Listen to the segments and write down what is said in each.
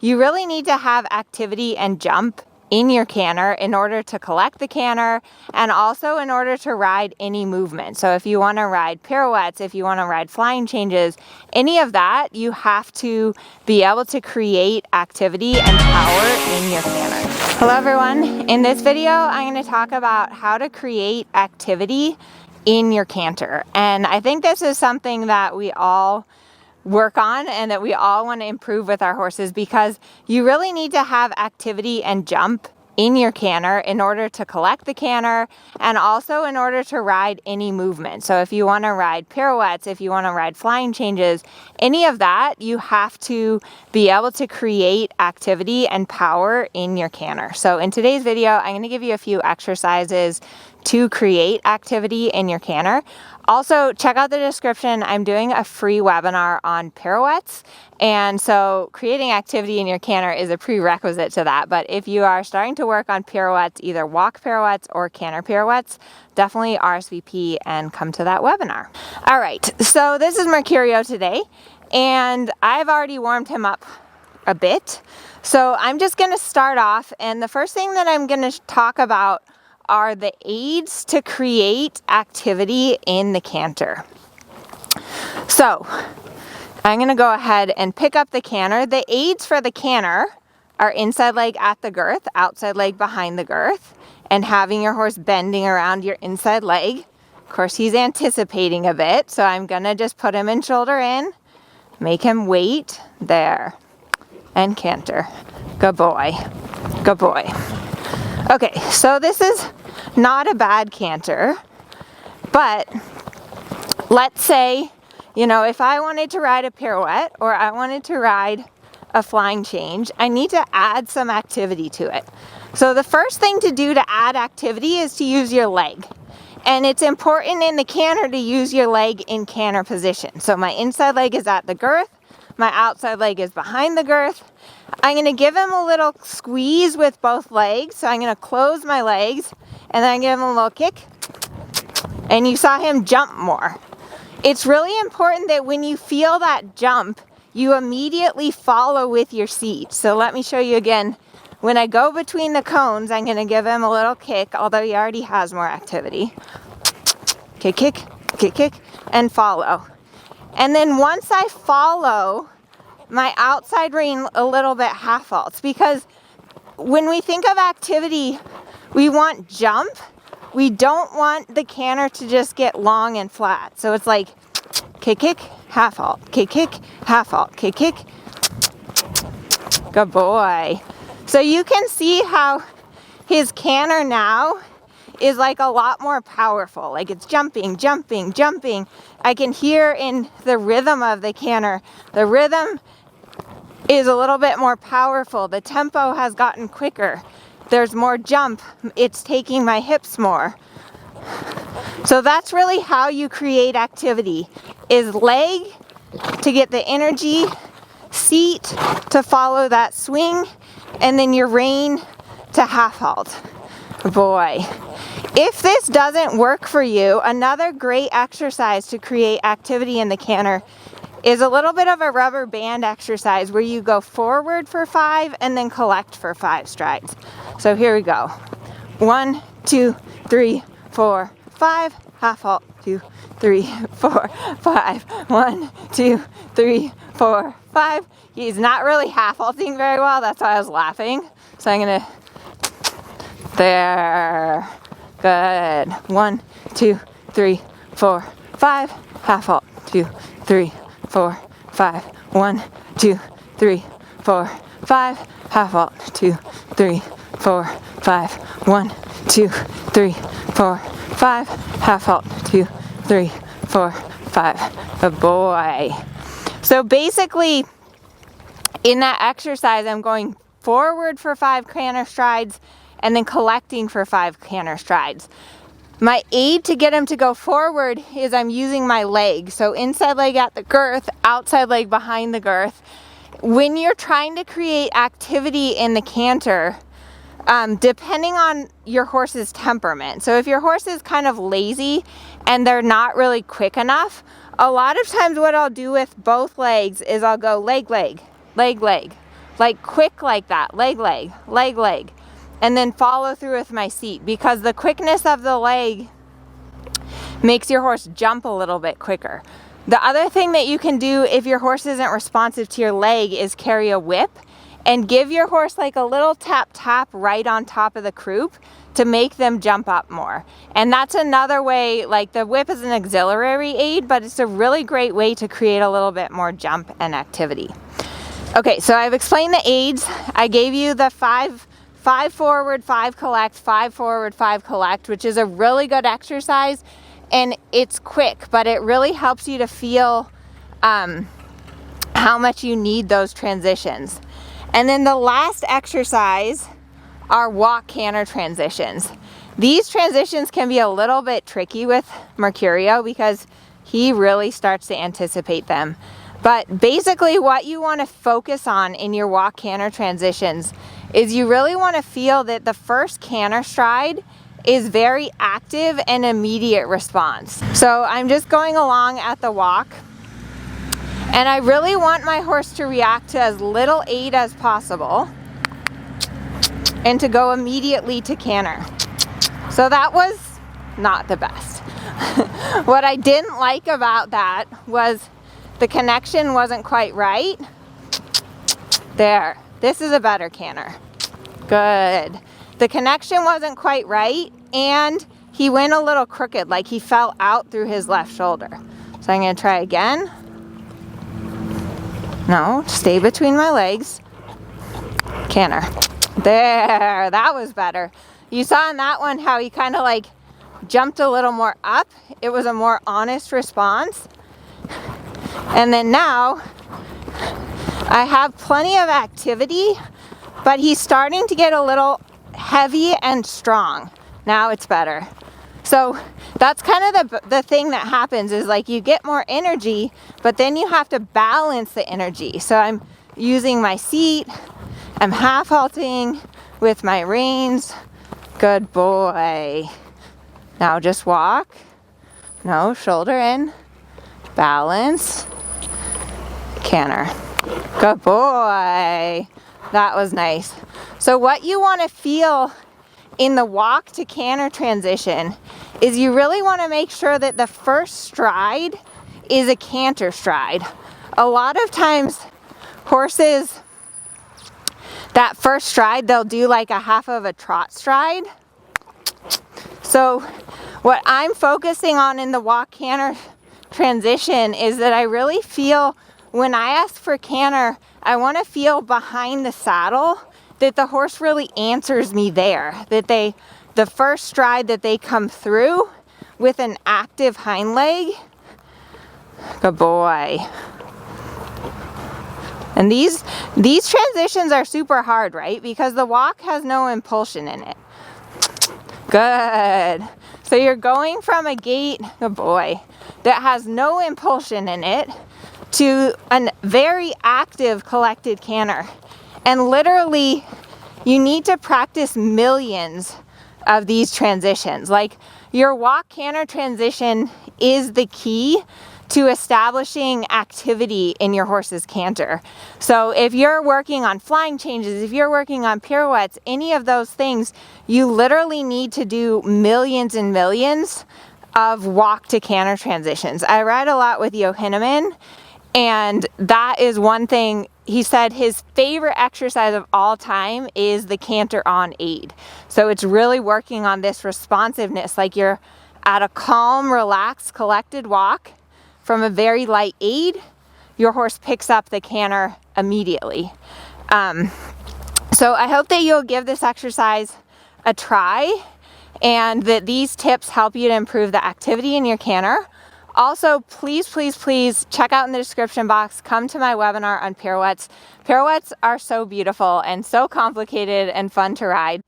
you really need to have activity and jump in your canter in order to collect the canter and also in order to ride any movement. So if you want to ride pirouettes, if you want to ride flying changes, any of that, you have to be able to create activity and power in your canter. Hello everyone, in this video I'm going to talk about how to create activity in your canter. And I think this is something that we all work on and that we all want to improve with our horses, because you really need to have activity and jump in your canter in order to collect the canter and also in order to ride any movement. So if you want to ride pirouettes, if you want to ride flying changes, any of that, you have to be able to create activity and power in your canter. So in today's video, I'm going to give you a few exercises to create activity in your canter. Also, check out the description. I'm doing a free webinar on pirouettes. And so creating activity in your canter is a prerequisite to that. But if you are starting to work on pirouettes, either walk pirouettes or canter pirouettes, definitely RSVP and come to that webinar. All right, so this is Mercurio today, and I've already warmed him up a bit. So I'm just gonna start off, and the first thing that I'm gonna talk about are the aids to create activity in the canter. So I'm going to go ahead and pick up the canter. The aids for the canter are inside leg at the girth, outside leg behind the girth, and having your horse bending around your inside leg. Of course, he's anticipating a bit, so I'm going to just put him in shoulder in, make him wait there, and canter. Good boy. Good boy. Okay, so this is not a bad canter, but let's say, you know, if I wanted to ride a pirouette or I wanted to ride a flying change, I need to add some activity to it. So the first thing to do to add activity is to use your leg. And it's important in the canter to use your leg in canter position. So my inside leg is at the girth, my outside leg is behind the girth. I'm going to give him a little squeeze with both legs. So I'm going to close my legs and then give him a little kick. And you saw him jump more. It's really important that when you feel that jump, you immediately follow with your seat. So let me show you again. When I go between the cones, I'm going to give him a little kick, although he already has more activity. Kick, kick, kick, kick, and follow. And then once I follow, my outside rein a little bit half halts, because when we think of activity, we want jump. We don't want the canter to just get long and flat. So it's like kick, kick, half halt, kick, kick, half halt, kick, kick. Good boy. So you can see how his canter now is like a lot more powerful. Like it's jumping, jumping, jumping. I can hear in the rhythm of the canter, the rhythm is a little bit more powerful. The tempo has gotten quicker. There's more jump. It's taking my hips more. So that's really how you create activity, is leg to get the energy, seat to follow that swing, and then your rein to half halt. Boy. If this doesn't work for you, another great exercise to create activity in the canter is a little bit of a rubber band exercise where you go forward for 5 and then collect for 5 strides. So here we go. 1, 2, 3, 4, 5, half halt, 2, 3, 4, 5, 1, 2, 3, 4, 5. He's not really half halting very well, that's why I was laughing. So I'm gonna, there, good. 1, 2, 3, 4, 5, half halt, 2, 3, 4, 5, 1, 2, 3, 4, 5, half halt, 2, 3, 4, 5, 1, 2, 3, 4, 5, half halt, 2, 3, 4, 5. Good boy. So basically, in that exercise, I'm going forward for 5 canter strides and then collecting for 5 canter strides. My aid to get him to go forward is I'm using my leg. So inside leg at the girth, outside leg behind the girth. When you're trying to create activity in the canter, depending on your horse's temperament. So if your horse is kind of lazy and they're not really quick enough, a lot of times what I'll do with both legs is I'll go leg, leg, leg, leg, like quick like that, leg, leg, leg, leg, and then follow through with my seat, because the quickness of the leg makes your horse jump a little bit quicker. The other thing that you can do if your horse isn't responsive to your leg is carry a whip and give your horse like a little tap tap right on top of the croup to make them jump up more. And that's another way, like the whip is an auxiliary aid, but it's a really great way to create a little bit more jump and activity. Okay, so I've explained the aids. I gave you the five forward, 5 collect, 5 forward, 5 collect, which is a really good exercise, and it's quick, but it really helps you to feel how much you need those transitions. And then the last exercise are walk-canter transitions. These transitions can be a little bit tricky with Mercurio because he really starts to anticipate them. But basically what you want to focus on in your walk-canter transitions is you really want to feel that the first canter stride is very active and immediate response. So I'm just going along at the walk, and I really want my horse to react to as little aid as possible and to go immediately to canter. So that was not the best. What I didn't like about that was the connection wasn't quite right. There, this is a better canter. Good. The connection wasn't quite right, and he went a little crooked, like he fell out through his left shoulder. So I'm gonna try again. No, stay between my legs. Canter. There, that was better. You saw in that one how he kind of like jumped a little more up. It was a more honest response. And then now I have plenty of activity, but he's starting to get a little heavy and strong. Now it's better. So that's kind of the thing that happens is like you get more energy, but then you have to balance the energy. So I'm using my seat, I'm half halting with my reins. Good boy. Now just walk. No, shoulder in, balance, canter. Good boy. That was nice. So what you want to feel in the walk to canter transition is you really want to make sure that the first stride is a canter stride. A lot of times horses, that first stride, they'll do like a half of a trot stride. So what I'm focusing on in the walk canter transition is that I really feel when I ask for canter, I want to feel behind the saddle that the horse really answers me there, that the first stride that they come through with an active hind leg. Good boy. And these transitions are super hard, right? Because the walk has no impulsion in it. Good. So you're going from a gait, good boy, that has no impulsion in it to a very active collected canter. And literally, you need to practice millions of these transitions. Like your walk canter transition is the key to establishing activity in your horse's canter. So if you're working on flying changes, if you're working on pirouettes, any of those things, you literally need to do millions and millions of walk to canter transitions. I ride a lot with Yohinneman, and that is one thing. He said his favorite exercise of all time is the canter on aid. So it's really working on this responsiveness, like you're at a calm, relaxed, collected walk from a very light aid, your horse picks up the canter immediately. So I hope that you'll give this exercise a try and that these tips help you to improve the activity in your canter. Also, please, please, please check out in the description box, come to my webinar on pirouettes. Pirouettes are so beautiful and so complicated and fun to ride.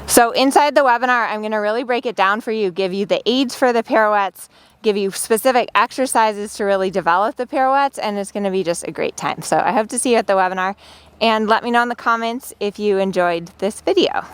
So inside the webinar, I'm gonna really break it down for you, give you the aids for the pirouettes, give you specific exercises to really develop the pirouettes, and it's gonna be just a great time. So I hope to see you at the webinar, and let me know in the comments if you enjoyed this video.